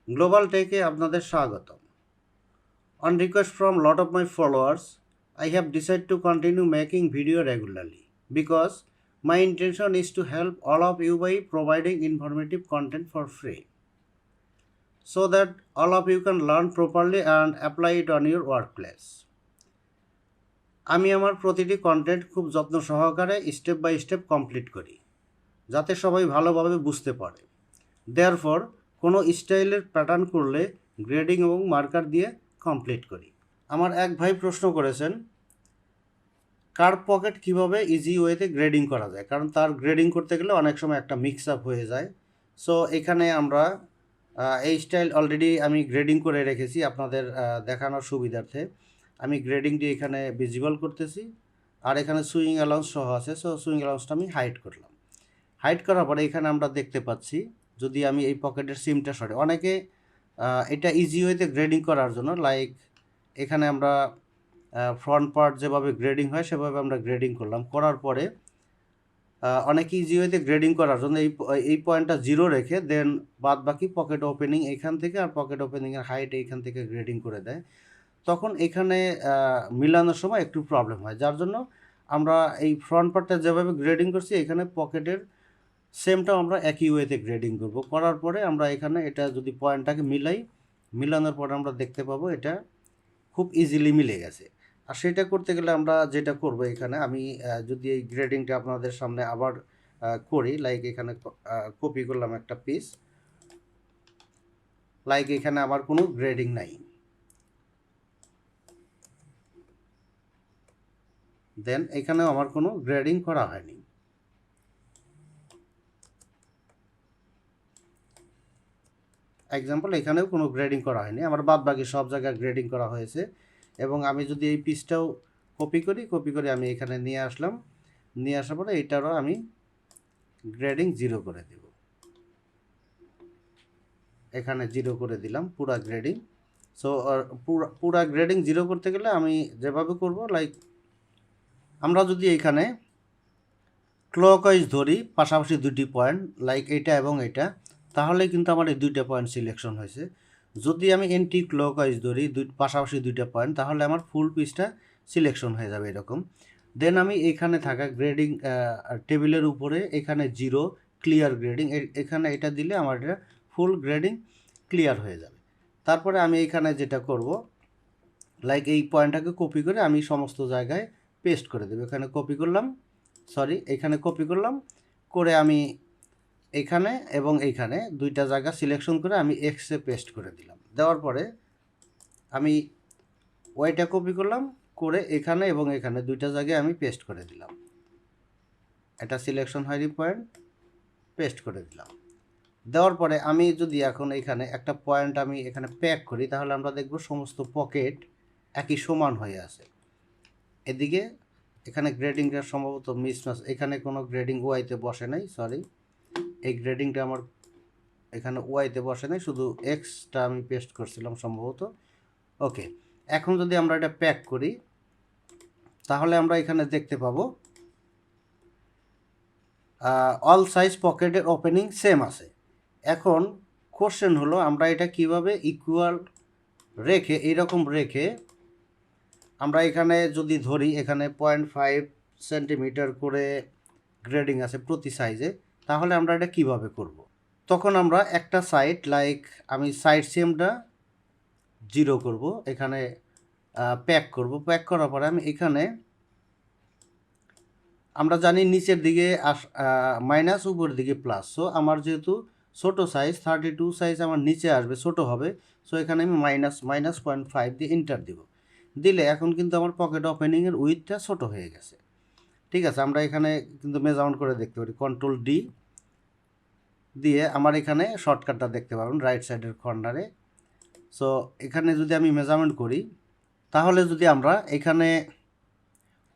Global টেকে আপনাদের স্বাগতম। On request from lot of my followers, I have decided to continue making video regularly because my intention is to help all of you by providing informative content for free so that all of you can learn properly and apply it on your workplace. আমি আমার প্রতিটি content খুব যত্ন সহকারে step by step complete করি যাতে সবাই ভালোভাবে বুঝতে পারে। দেয়ারফর কোনো স্টাইলের প্যাটার্ন করলে গ্রেডিং এবং মার্কার দিয়ে কমপ্লিট করি। আমার এক ভাই প্রশ্ন করেছেন কার্ভ পকেট কীভাবে ইজি ওয়েতে গ্রেডিং করা যায়, কারণ তার গ্রেডিং করতে গেলে অনেক সময় একটা মিক্স আপ হয়ে যায়। সো এখানে আমরা এই স্টাইল অলরেডি আমি গ্রেডিং করে রেখেছি আপনাদের দেখানোর সুবিধার্থে। আমি গ্রেডিংটি এখানে ভিজিবল করতেছি, আর এখানে সুইং অ্যালাউন্স সহ আছে। সো সুইং অ্যালাউন্সটা আমি হাইড করলাম। হাইড করার পরে এখানে আমরা দেখতে পাচ্ছি যদি আমি এই পকেটের সিমটা সরে, অনেকে এটা ইজি ওয়েতে গ্রেডিং করার জন্য লাইক এখানে আমরা ফ্রন্ট পার্ট যেভাবে গ্রেডিং হয় সেভাবে আমরা গ্রেডিং করলাম। করার পরে অনেকে ইজি ওয়েতে গ্রেডিং করার জন্য এই পয়েন্টটা 0 রেখে দেন বাদ বাকি পকেট ওপেনিং এখান থেকে আর পকেট ওপেনিংয়ের হাইট এইখান থেকে গ্রেডিং করে দেয়। তখন এখানে মিলানোর সময় একটু প্রবলেম হয়, যার জন্য আমরা এই ফ্রন্ট পার্টটা যেভাবে গ্রেডিং করছি এখানে পকেটের সেমটাও আমরা একই ওয়েতে গ্রেডিং করব। করার পরে আমরা এখানে এটা যদি পয়েন্টটাকে মিলানোর পরে আমরা দেখতে পাবো এটা খুব ইজিলি মিলে গেছে। আর সেটা করতে গেলে আমরা যেটা করব, এখানে আমি যদি এই গ্রেডিংটা আপনাদের সামনে আবার করি, লাইক এখানে কপি করলাম একটা পিস, লাইক এখানে আমার কোনো গ্রেডিং নাই, দেন এখানেও আমার কোনো গ্রেডিং করা হয়নি। এক্সাম্পল এখানেও কোনো গ্রেডিং করা হয়নি, আমার বাদ বাকি সব জায়গায় গ্রেডিং করা হয়েছে। এবং আমি যদি এই পিসটাও কপি করে আমি এখানে নিয়ে আসলাম, নিয়ে আসার পরে এইটারও আমি গ্রেডিং 0 করে দেব। এখানে 0 করে দিলাম পুরা গ্রেডিং। সো পুরা গ্রেডিং 0 করতে গেলে আমি যেভাবে করব, লাইক আমরা যদি এখানে ক্লকওয়াইজ ধরি পাশাপাশি দুটি পয়েন্ট লাইক এটা এবং এটা, তাহলে কিন্তু আমার এই দুইটা পয়েন্ট সিলেকশন হয়েছে। যদি আমি এন্টি ক্লকওয়াইজ ধরি পাশাপাশি দুইটা পয়েন্ট, তাহলে আমার ফুল পিসটা সিলেকশন হয়ে যাবে এরকম। দেন আমি এখানে থাকা গ্রেডিং টেবিলের উপরে এখানে 0 ক্লিয়ার গ্রেডিং, এখানে এটা দিলে আমার এটা ফুল গ্রেডিং ক্লিয়ার হয়ে যাবে। তারপরে আমি এখানে যেটা করব, লাইক এই পয়েন্টটাকে কপি করে আমি সমস্ত জায়গায় পেস্ট করে দেবো। এখানে কপি করলাম করে আমি এখানে এবং এইখানে দুইটা জায়গা সিলেকশন করে আমি এক্সে পেস্ট করে দিলাম। দেওয়ার পরে আমি ওয়াইটা কপি করলাম করে এখানে এবং এখানে দুইটা জায়গায় আমি পেস্ট করে দিলাম। এটা সিলেকশন হয়নি পয়েন্ট, পেস্ট করে দিলাম। দেওয়ার পরে আমি যদি এখন এখানে একটা পয়েন্ট আমি এখানে প্যাক করি, তাহলে আমরা দেখব সমস্ত পকেট একই সমান হয়ে আছে। এদিকে এখানে গ্রেডিংটা সম্ভবত মিসম্যাচ, এখানে কোনো গ্রেডিং ওয়াইতে বসে নাই, সরি এই গ্রেডিংটা আমার এখানে ওয়াইতে বসে নাই, শুধু এক্সটা আমি পেস্ট করছিলাম সম্ভবত। ওকে, এখন যদি আমরা এটা প্যাক করি তাহলে আমরা এখানে দেখতে পাবো অল সাইজ পকেটের ওপেনিং সেম আছে। এখন কোশ্চেন হলো আমরা এটা কিভাবে ইকুয়াল রেখে এইরকম রেখে আমরা এখানে যদি ধরি এখানে 0.5 সেন্টিমিটার করে গ্রেডিং আছে প্রতি সাইজে, তাহলে আমরা এটা কিভাবে করব। তখন আমরা একটা সাইড লাইক আমি সাইড সেমটা 0 করব, এখানে প্যাক করার পরে আমি এখানে আমরা জানি নিচের দিকে মাইনাস উপরের দিকে প্লাস। সো আমার যেহেতু ছোটো সাইজ 32 সাইজ আমার নিচে আসবে, ছোটো হবে। সো এখানে আমি -0.5 দিয়ে এন্টার দিব, দিলে এখন কিন্তু আমার পকেট ওপেনিংয়ের উইথটা ছোটো হয়ে গেছে। ঠিক আছে, আমরা এখানে কিন্তু মেজারমেন্ট করে দেখতে পারি, কন্ট্রোল ডি দিয়ে আমার এখানে শর্টকাটটা দেখতে পাবেন রাইট সাইডের কর্নারে। সো এখানে যদি আমি মেজারমেন্ট করি, তাহলে যদি আমরা এখানে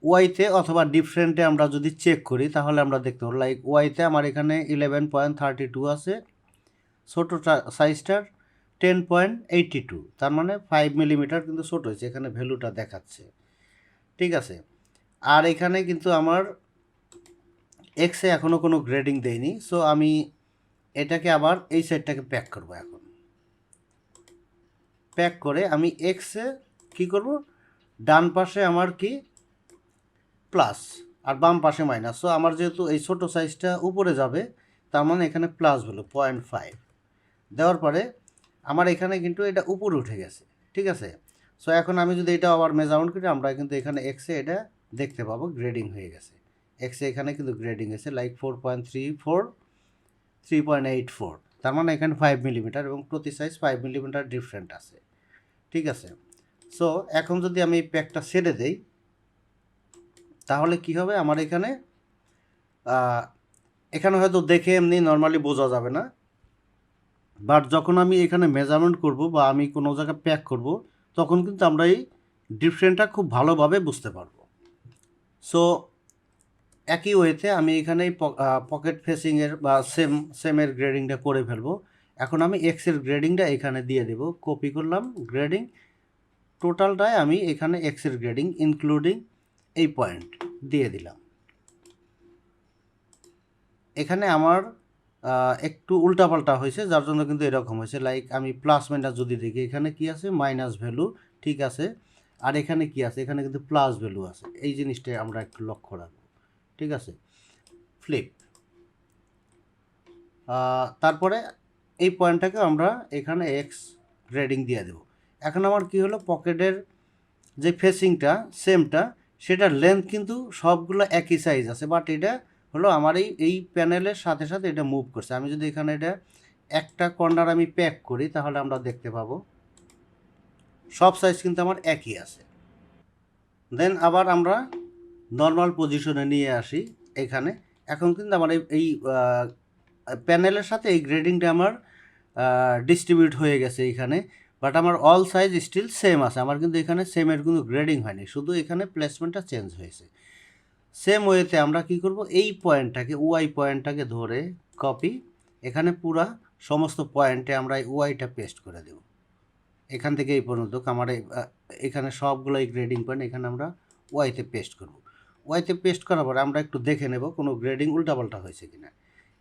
ওয়াইতে অথবা ডিফারেন্টে আমরা যদি চেক করি, তাহলে আমরা দেখতে পাবো লাইক ওয়াইতে আমার এখানে 11.32 আছে, ছোটো সাইজটার 10.82, তার মানে 5 মিলিমিটার কিন্তু ছোটো হয়েছে, এখানে ভ্যালুটা দেখাচ্ছে। ঠিক আছে, আর এখানে কিন্তু আমার এক্সে এখনও কোনো গ্রেডিং দেয়নি। সো আমি এটাকে আবার এই সাইডটাকে প্যাক করব। এখন প্যাক করে আমি এক্সে কী করব, ডান পাশে আমার কি প্লাস আর বাম পাশে মাইনাস। সো আমার যেহেতু এই ছোটো সাইজটা উপরে যাবে, তার মানে এখানে প্লাস হলো 0.5 দেওয়ার পরে আমার এখানে কিন্তু এটা উপরে উঠে গেছে, ঠিক আছে। সো এখন আমি যদি এটা আবার মেজারমেন্ট করি, আমরা কিন্তু এখানে এক্সে এটা দেখতে পাবো গ্রেডিং হয়ে গেছে। এক্সে এখানে কিন্তু গ্রেডিং হয়েছে লাইক 4.34, 3.84, তার মানে এখানে 5 মিলিমিটার এবং প্রতি সাইজ 5 মিলিমিটার ডিফারেন্ট আছে, ঠিক আছে। সো এখন যদি আমি এই প্যাকটা ছেড়ে দেই, তাহলে কি হবে, আমার এখানে এখানে হয়তো দেখে এমনি নর্মালি বোঝা যাবে না, বাট যখন আমি এখানে মেজারমেন্ট করব বা আমি কোনো জায়গায় প্যাক করব, তখন কিন্তু আমরা এই ডিফারেন্টটা খুব ভালোভাবে বুঝতে পারবো। সো একই ওয়েতে আমি এখানে পকেট ফেসিংয়ের বা সেমের গ্রেডিংটা করে ফেলবো। এখন আমি এক্সের গ্রেডিংটা এখানে দিয়ে দেব, কপি করলাম গ্রেডিং, টোটালটায় আমি এখানে এক্সের গ্রেডিং ইনক্লুডিং এই পয়েন্ট দিয়ে দিলাম। এখানে আমার একটু উল্টাপাল্টা হয়েছে, যার জন্য কিন্তু এরকম হয়েছে। লাইক আমি প্লাস মাইনাস যদি দেখি, এখানে কি আছে মাইনাস ভ্যালু, ঠিক আছে, আর এখানে কি আছে, এখানে কিন্তু প্লাস ভ্যালু আছে। এই জিনিসটা আমরা একটু লক্ষ্য রাখবো, ঠিক আছে। ফ্লিপ, তারপরে এই পয়েন্টটাকে আমরা এখানে এক্স গ্রেডিং দিয়ে দেব। এখন আমার কি হলো, পকেটের যে ফেসিংটা সেমটা, সেটার লেন্থ কিন্তু সবগুলো একই সাইজ আছে, বাট এটা হলো আমার এই প্যানেলের সাথে সাথে এটা মুভ করছে। আমি যদি এখানে এটা একটা কর্নার আমি প্যাক করি, তাহলে আমরা দেখতে পাবো সব সাইজ কিন্তু আমার একই আছে। দেন আবার আমরা নর্মাল পজিশনে নিয়ে আসি এখানে। এখন কিন্তু আমার এই প্যানেলের সাথে এই গ্রেডিংটা আমার ডিস্ট্রিবিউট হয়ে গেছে এইখানে, বাট আমার অল সাইজ স্টিল সেম আছে। আমার কিন্তু এখানে সেমের কোনো গ্রেডিং হয়নি, শুধু এখানে প্লেসমেন্টটা চেঞ্জ হয়েছে। সেম ওয়েতে আমরা কি করব, এই পয়েন্টটাকে ওয়াই পয়েন্টটাকে ধরে কপি, এখানে পুরা সমস্ত পয়েন্টে আমরা এই ওয়াইটা পেস্ট করে দেব। এখান থেকে এই পর্যন্ত আমার এখানে সবগুলো এই গ্রেডিং পয়েন্ট এখানে আমরা ওয়াইতে পেস্ট করব। ওয়াইতে পেস্ট করার পরে আমরা একটু দেখে নেব কোনো গ্রেডিং উল্টাপাল্টা হয়েছে কিনা,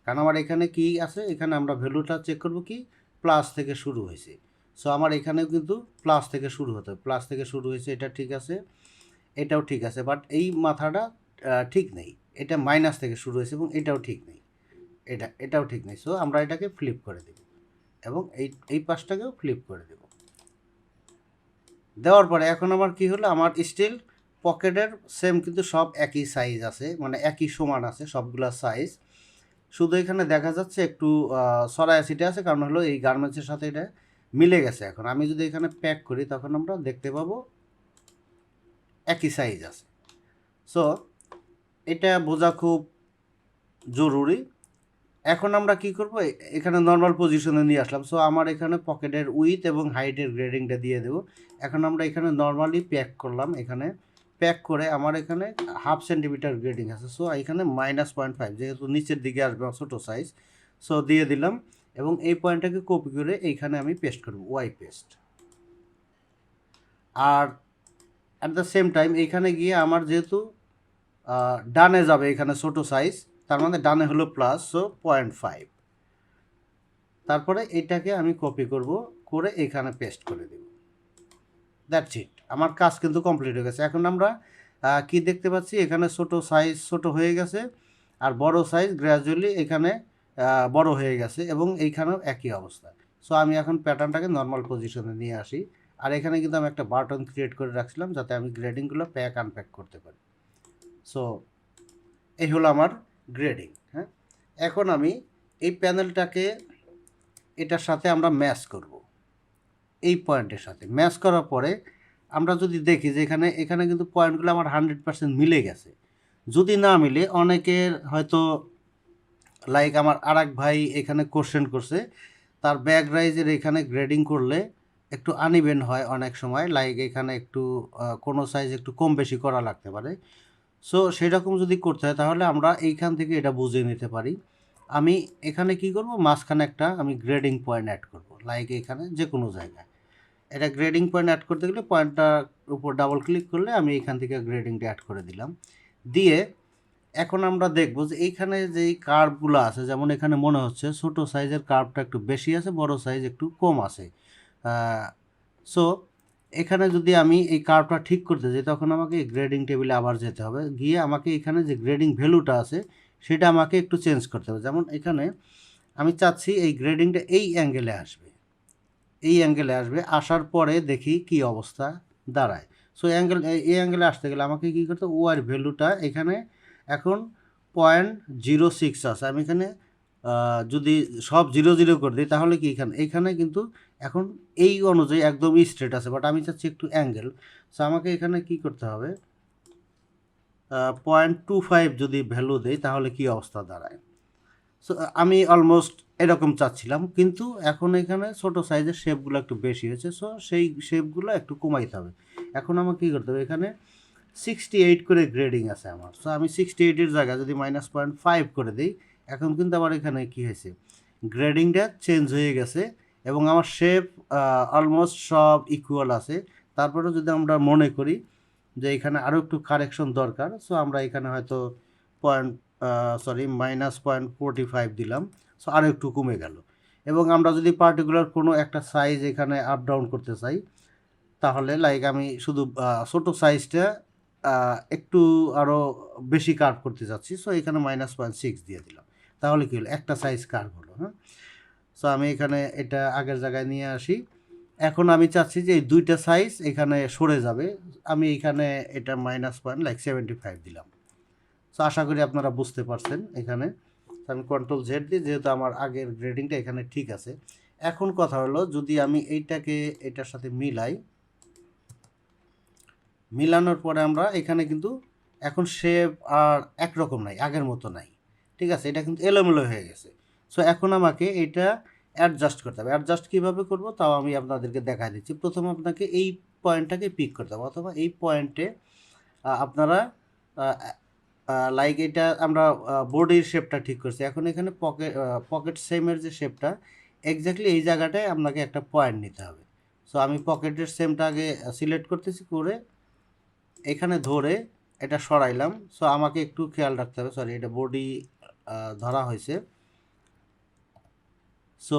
কারণ আমার এখানে কি আছে, এখানে আমরা ভ্যালুটা চেক করব কি প্লাস থেকে শুরু হয়েছে। সো আমার এখানেও কিন্তু প্লাস থেকে শুরু হতে হবে, প্লাস থেকে শুরু হয়েছে, এটা ঠিক আছে, এটাও ঠিক আছে, বাট এই মাথাটা ঠিক নেই, এটা মাইনাস থেকে শুরু হয়েছে এবং এটাও ঠিক নেই, এটাও ঠিক নেই। সো আমরা এটাকে ফ্লিপ করে দেব এবং এই পাশটাকেও ফ্লিপ করে দেব। দেওয়ার পরে এখন আমার কি হলো, আমার স্টিল পকেটের সেম কিন্তু সব একই সাইজ আছে, মানে একই সমান আছে সবগুলা সাইজ, শুধু এখানে দেখা যাচ্ছে একটু সরাই সিটে আছে, কারণ হলো এই গার্মেন্টসের সাথে এটা মিলে গেছে। এখন আমি যদি এখানে প্যাক করি, তখন আমরা দেখতে পাবো একই সাইজ আছে। সো এটা বোঝা খুব জরুরি। এখন আমরা কি করব, এখানে নর্মাল পজিশনে নিয়ে আসলাম। সো আমার এখানে পকেটের উইথ এবং হাইটের গ্রেডিংটা দিয়ে দেবো। এখন আমরা এখানে নর্মালি প্যাক করলাম, এখানে প্যাক করে আমার এখানে 1/2 সেন্টিমিটার গ্রেডিং আছে। সো এখানে -0.5, যেহেতু নিচের দিকে আসবে ছোটো সাইজ, সো দিয়ে দিলাম এবং এই পয়েন্টটাকে কপি করে এইখানে আমি পেস্ট করব, ওয়াই পেস্ট। আর অ্যাট দ্য সেম টাইম এইখানে গিয়ে আমার যেহেতু ডানে যাবে এখানে ছোটো সাইজ, তার মানে ডানে হলো প্লাস, সো 0.5। তারপরে এটাকে আমি কপি করব, করে এখানে পেস্ট করে দেব। দ্যাটস ইট, আমার কাজ কিন্তু কমপ্লিট হয়ে গেছে। এখন আমরা কি দেখতে পাচ্ছি, এখানে ছোটো সাইজ ছোটো হয়ে গেছে আর বড় সাইজ গ্র্যাজুয়ালি এখানে বড় হয়ে গেছে এবং এইখানেও একই অবস্থা। সো আমি এখন প্যাটার্নটাকে নর্মাল পজিশনে নিয়ে আসি, আর এখানে কিন্তু আমি একটা বাটন ক্রিয়েট করে রাখছিলাম যাতে আমি গ্রেডিংগুলো প্যাক আনপ্যাক করতে পারি। সো এই হলো আমার গ্রেডিং। হ্যাঁ, এখন আমি এই প্যানেলটাকে এটার সাথে আমরা ম্যাচ করব, এই পয়েন্টের সাথে ম্যাচ করার পরে আমরা যদি দেখি যে এখানে কিন্তু পয়েন্টগুলো আমার 100% মিলে গেছে। যদি না মিলে, অনেকের হয়তো লাইক আমার আরেক ভাই এখানে কোশ্চেন করছে, তার ব্যাক রাইজের এখানে গ্রেডিং করলে একটু আনইভেন হয় অনেক সময়, লাইক এখানে একটু কোনো সাইজ একটু কম বেশি করা লাগতে পারে। সো সেরকম যদি করতে হয়, তাহলে আমরা এইখান থেকে এটা বুঝে নিতে পারি। আমি এখানে কি করব, মাঝখানে একটা আমি গ্রেডিং পয়েন্ট অ্যাড করব, লাইক এখানে যে কোনো জায়গায়। এটা গ্রেডিং পয়েন্ট অ্যাড করতে গেলে পয়েন্টটার উপর ডাবল ক্লিক করলে আমি এখান থেকে গ্রেডিংটা অ্যাড করে দিলাম। দিয়ে এখন আমরা দেখব যে এইখানে যেই কার্ভগুলো আছে, যেমন এখানে মনে হচ্ছে ছোটো সাইজের কার্ভটা একটু বেশি আছে, বড় সাইজ একটু কম আছে। সো এখানে যদি আমি এই কার্ভটা ঠিক করতে যাই তখন আমাকে এই গ্রেডিং টেবিলে আবার যেতে হবে, গিয়ে আমাকে এখানে যে গ্রেডিং ভ্যালুটা আছে সেটা আমাকে একটু চেঞ্জ করতে হবে। যেমন এখানে আমি চাচ্ছি এই গ্রেডিংটা এই অ্যাঙ্গেলে আসবে, এই অ্যাঙ্গেলে আসবে, আসার পরে দেখি কি অবস্থা দাঁড়ায়। সো এই অ্যাঙ্গেলে আসতে গেলে আমাকে কী করতে হবে, ওয়ার ভ্যালুটা এখানে এখন 0.06 আছে। আমি এখানে যদি সব 0 0 করে দিই তাহলে কি এখানে কিন্তু এখন এই অনুযায়ী একদম স্ট্রেট আছে, বাট আমি চাচ্ছি একটু অ্যাঙ্গেল। সো আমাকে এখানে কি করতে হবে, 0.25 যদি ভ্যালু দেই তাহলে কি অবস্থা দাঁড়ায়। সো আমি অলমোস্ট এরকম চাচ্ছিলাম, কিন্তু এখন এখানে ছোট সাইজের শেপগুলো একটু বেশি হয়েছে, সো সেই শেপগুলো একটু কমাইতে হবে। এখন আমাকে কী করতে হবে, এখানে 68 করে গ্রেডিং আছে আমার। সো আমি 68-এর জায়গায় যদি -0.5 করে দিই, এখন কিন্তু আমার এখানে কী হয়েছে, গ্রেডিংটা চেঞ্জ হয়ে গেছে এবং আমার শেপ অলমোস্ট সব ইকুয়াল আছে। তারপরে যদি আমরা মনে করি যে এখানে আরও একটু কারেকশন দরকার, সো আমরা এখানে হয়তো -0.45 দিলাম, সো আরও একটু কমে গেল। এবং আমরা যদি পার্টিকুলার কোনো একটা সাইজ এখানে আপ ডাউন করতে চাই তাহলে লাইক আমি শুধু ছোটো সাইজটা একটু আরও বেশি কার্ভ করতে চাচ্ছি, সো এখানে -0.6 দিয়ে দিলাম, তাহলে কী হলো, একটা সাইজ কার্ভ হলো। হ্যাঁ, সো আমি এখানে এটা আগের জায়গায় নিয়ে আসি। এখন আমি চাচ্ছি যে এই দুইটা সাইজ এখানে সরে যাবে, আমি এখানে এটা -0.75 দিলাম। সো আশা করি আপনারা বুঝতে পারছেন। এখানে আমি Ctrl Z দিই, যেহেতু আমার আগের গ্রেডিংটা এখানে ঠিক আছে। এখন কথা হলো, যদি আমি এইটাকে এটার সাথে মিলাই, মিলানোর পরে আমরা এখানে কিন্তু এখন শেপ আর একরকম নাই, আগের মতো নাই, ঠিক আছে, এটা কিন্তু এলোমেলো হয়ে গেছে। সো এখন আমাকে এটা অ্যাডজাস্ট করতে হবে। অ্যাডজাস্ট কীভাবে করব তাও আমি আপনাদেরকে দেখাই দিচ্ছি। প্রথমে আপনাকে এই পয়েন্টটাকে পিক করতে হবে, অথবা এই পয়েন্টে আপনারা লাইক এটা আমরা বডির শেপটা ঠিক করছি, এখন এখানে পকেট সেমের যে শেপটা এক্স্যাক্টলি এই জায়গাটায় আপনাকে একটা পয়েন্ট নিতে হবে। সো আমি পকেটের সেমটা আগে সিলেক্ট করতেছি, করে এখানে ধরে এটা সরাইলাম। সো আমাকে একটু খেয়াল রাখতে হবে, সরি এটা বডি ধরা হয়েছে। সো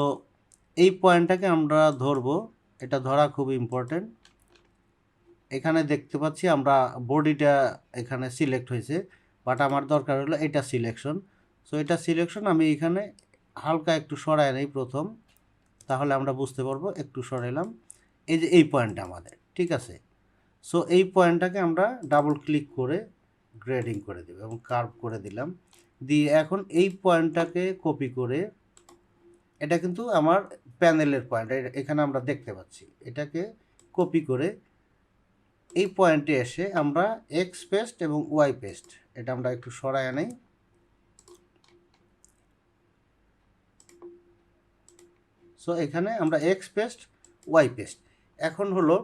এই পয়েন্টটাকে আমরা ধরবো, এটা ধরা খুব ইম্পর্টেন্ট। এখানে দেখতে পাচ্ছি আমরা বডিটা এখানে সিলেক্ট হয়েছে, বাট আমার দরকার হলো এটা সিলেকশন। সো এটা সিলেকশন আমি এখানে হালকা একটু সরাই নেই প্রথম, তাহলে আমরা বুঝতে পারবো। একটু সরাইলাম, এই যে এই পয়েন্টটা আমাদের ঠিক আছে। সো এই পয়েন্টটাকে আমরা ডাবল ক্লিক করে গ্রেডিং করে দেব এবং কার্ভ করে দিলাম, দিয়ে এখন এই পয়েন্টটাকে কপি করে, এটা কিন্তু আমার প্যানেলের পয়েন্ট, এখানে আমরা দেখতে পাচ্ছি, এটাকে কপি করে এই পয়েন্টে এসে আমরা এক্স পেস্ট এবং ওয়াই পেস্ট, এটা আমরা একটু সরাই আনি। সো এখানে আমরা এক্স পেস্ট ওয়াই পেস্ট, এখন হলো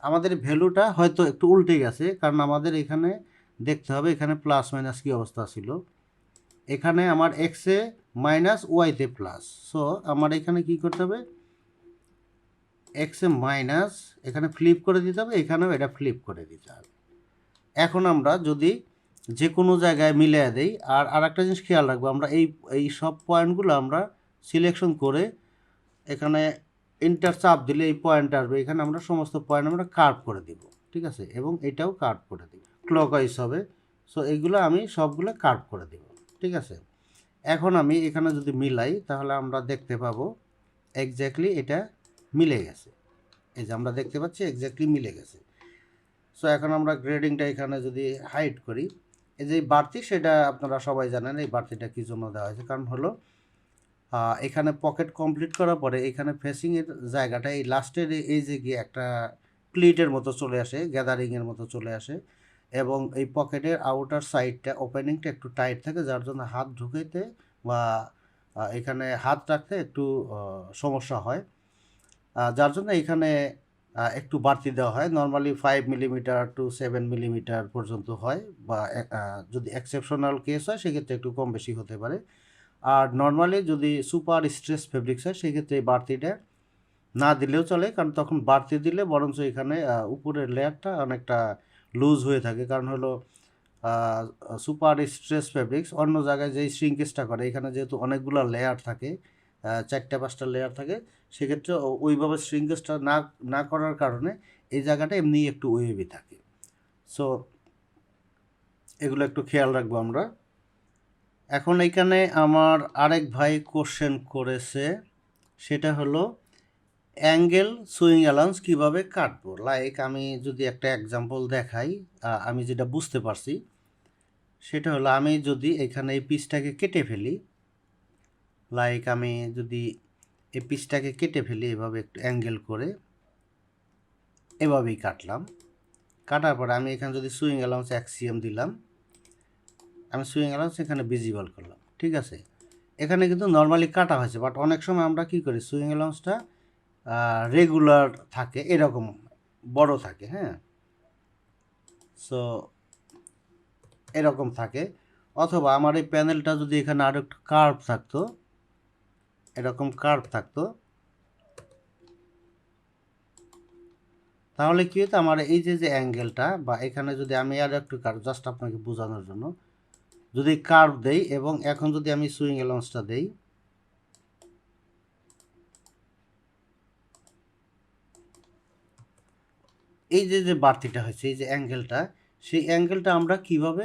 আমাদের ভ্যালুটা হয়তো একটু উল্টে গেছে, কারণ আমাদের এখানে দেখতে হবে এখানে প্লাস মাইনাস কী অবস্থা ছিল, এখানে আমার এক্সে মাইনাস ওয়াইতে প্লাস। সো আমার এখানে কি করতে হবে, এক্সে মাইনাস এখানে ফ্লিপ করে দিতে হবে, এখানেও এটা ফ্লিপ করে দিতে হবে। এখন আমরা যদি যে কোনো জায়গায় মিলিয়ে দেই, আর একটা জিনিস খেয়াল রাখবো, আমরা এই সব পয়েন্টগুলো আমরা সিলেকশন করে এখানে এন্টার চাপ দিলে এই পয়েন্ট আসবে, এখানে আমরা সমস্ত পয়েন্ট আমরা কার্ভ করে দিব, ঠিক আছে, এবং এটাও কার্ভ করে দিব, ক্লকওয়াইজ হবে। সো এইগুলো আমি সবগুলো কার্ভ করে দিব, ঠিক আছে। এখন আমি এখানে যদি মিলাই তাহলে আমরা দেখতে পাবো এক্স্যাক্টলি এটা মিলে গেছে, এই যে আমরা দেখতে পাচ্ছি এক্স্যাক্টলি মিলে গেছে। সো এখন আমরা গ্রেডিংটা এখানে যদি হাইড করি, এই যে বাড়তি সেটা আপনারা সবাই জানেন এই বাড়তিটা কী জন্য দেওয়া হয়েছে, কারণ হলো এখানে পকেট কমপ্লিট করার পরে এখানে ফেসিংয়ের জায়গাটা এই লাস্টের এই যে গিয়ে একটা প্লিটের মতো চলে আসে, গ্যাদারিংয়ের মতো চলে আসে, এবং এই পকেটের আউটার সাইডটা ওপেনিংটা একটু টাইট থাকে, যার জন্য হাত ঢুকাইতে বা এখানে হাত রাখতে একটু সমস্যা হয়, যার জন্য এখানে একটু বাড়তি দেওয়া হয়। নর্মালি 5 মিলিমিটার টু 7 মিলিমিটার পর্যন্ত হয়, বা যদি এক্সেপশনাল কেস হয় সেক্ষেত্রে একটু কম বেশি হতে পারে। আর নর্মালি যদি সুপার স্ট্রেস ফেব্রিক্স হয় সেক্ষেত্রে এই বাড়তিটা না দিলেও চলে, কারণ তখন বাড়তি দিলে বরঞ্চ এখানে উপরের লেয়ারটা অনেকটা লুজ হয়ে থাকে, কারণ হলো সুপার স্ট্রেস ফেব্রিক্স অন্য জায়গায় যেই শ্রিঙ্কেজটা করে, এখানে যেহেতু অনেকগুলো লেয়ার থাকে, 4-5টা লেয়ার থাকে, সেক্ষেত্রে ওইভাবে শ্রিঙ্কেজটা না করার কারণে এই জায়গাটা এমনি একটু ওয়েভি থাকে। সো এগুলো একটু খেয়াল রাখবো আমরা। এখন এইখানে আমার আরেক ভাই কোশ্চেন করেছে, সেটা হলো অ্যাঙ্গেল সুইং অ্যালাউন্স কীভাবে কাটবো। লাইক আমি যদি একটা এক্সাম্পল দেখাই, আমি যেটা বুঝতে পারছি সেটা হলো, আমি যদি এখানে এই পিসটাকে কেটে ফেলি, লাইক আমি যদি এই পিসটাকে কেটে ফেলি এভাবে একটু অ্যাঙ্গেল করে, এভাবেই কাটলাম। কাটার পরে আমি এখানে যদি সুইং অ্যালাউন্স অ্যাক্সিয়াম দিলাম, আমি সুইং অ্যালাউন্স এখানে ভিজিবল করলাম, ঠিক আছে। এখানে কিন্তু নর্মালি কাটা হয়েছে, বাট অনেক সময় আমরা কী করি, সুইং অ্যালাউন্সটা রেগুলার থাকে, এরকম বড় থাকে, হ্যাঁ। সো এরকম থাকে, অথবা আমার এই প্যানেলটা যদি এখানে আরও একটু কার্ভ থাকতো, এরকম কার্ভ থাকতো, তাহলে কী হতো, আমার এই যে অ্যাঙ্গেলটা বা এখানে যদি আমি আর একটু কার্ভ, জাস্ট আপনাকে বোঝানোর জন্য যদি কার্ভ দেই, এবং এখন যদি আমি সুইং অ্যালাউন্সটা দেই, এই যে বাড়তিটা হয়েছে, এই যে অ্যাঙ্গেলটা, সেই অ্যাঙ্গেলটা আমরা কিভাবে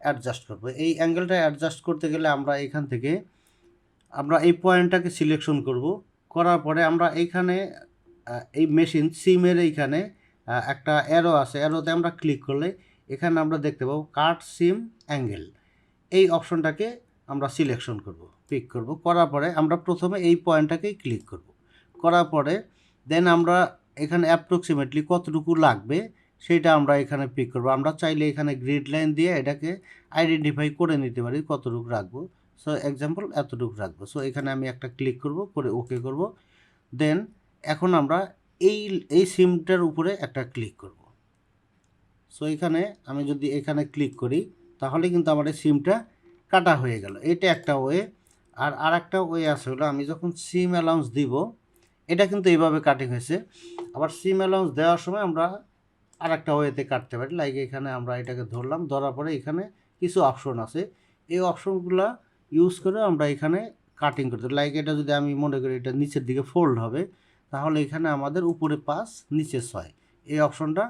অ্যাডজাস্ট করব। এই অ্যাঙ্গেলটা অ্যাডজাস্ট করতে গেলে আমরা এখান থেকে আমরা এই পয়েন্টটাকে সিলেকশন করব, করার পরে আমরা এইখানে এই মেশিন সিমের এইখানে একটা অ্যারো আছে, অ্যারোতে আমরা ক্লিক করলে এখানে আমরা দেখতে পাবো কাট সিম অ্যাঙ্গেল। এই অপশনটাকে আমরা সিলেকশন করব, পিক করব, করার পরে আমরা প্রথমে এই পয়েন্টটাকেই ক্লিক করব, করার পরে দেন আমরা এখানে অ্যাপ্রক্সিমেটলি কতটুকু লাগবে সেইটা আমরা এখানে পিক করব। আমরা চাইলে এখানে গ্রিড লাইন দিয়ে এটাকে আইডেন্টিফাই করে নিতে পারি কতটুকু রাখবো। সো এক্সাম্পল এতটুকু রাখবো। সো এখানে আমি একটা ক্লিক করব, করে ওকে করব। দেন এখন আমরা এই সিমটার উপরে একটা ক্লিক করব। সো এখানে আমি যদি এখানে ক্লিক করি, তাহলে কিন্তু আমার এই সিমটা কাটা হয়ে গেল। এটা একটা ওয়ে। আর একটা ওয়ে আছে হলো, আমি যখন সিম অ্যালাউন্স দিব, এটা কিন্তু এইভাবে কাটিং হয়েছে। আবার সিম অ্যালাউন্স দেওয়ার সময় আমরা আর একটা ওয়েতে কাটতে পারি। লাইক এখানে আমরা এটাকে ধরলাম, ধরার পরে এখানে কিছু অপশন আছে, এই অপশনগুলো ইউজ করে আমরা এখানে কাটিং করতে। লাইক এটা যদি আমি মনে করি এটা নিচের দিকে ফোল্ড হবে, তাহলে এখানে আমাদের উপরে 5 নিচে 6, এই অপশনটা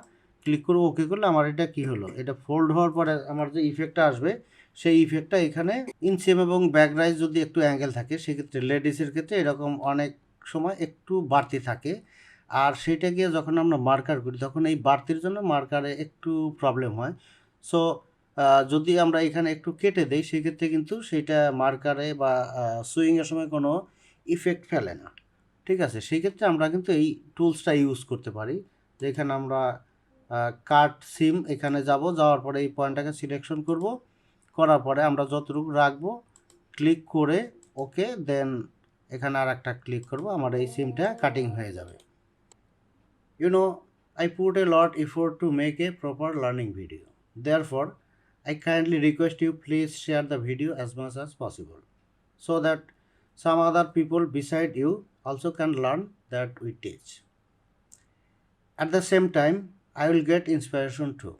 ক্লিক করে ওকে করলে আমার এটা কি হলো, এটা ফোল্ড হওয়ার পরে আমার যে ইফেক্টটা আসবে, সেই ইফেক্টটা এখানে ইনসেম এবং ব্যাক রাইজ যদি একটু অ্যাঙ্গেল থাকে, সেক্ষেত্রে লেডিসের ক্ষেত্রে এরকম অনেক সময় একটু বাড়তি থাকে। আর সেটা গিয়ে যখন আমরা মার্কার করি, তখন এই বাড়তির জন্য মার্কারে একটু প্রবলেম হয়। সো যদি আমরা এখানে একটু কেটে দেই, সেক্ষেত্রে কিন্তু সেটা মার্কারে বা সুইংয়ের সময় কোনো ইফেক্ট ফেলে না, ঠিক আছে। সেই ক্ষেত্রে আমরা কিন্তু এই টুলসটা ইউজ করতে পারি। যেখানে আমরা কাট সিম এখানে যাওয়ার পরে এই পয়েন্টটাকে সিলেকশন করব, করার পরে আমরা যতটুকু রাখবো ক্লিক করে ওকে, দেন এখানে আর একটা ক্লিক করব, আমার এই সিমটা কাটিং হয়ে যাবে। I put a lot effort to make a proper learning video. Therefore, I kindly request you please share the video as much as possible, so that some other people beside you also can learn that we teach. At the same time, I will get inspiration too.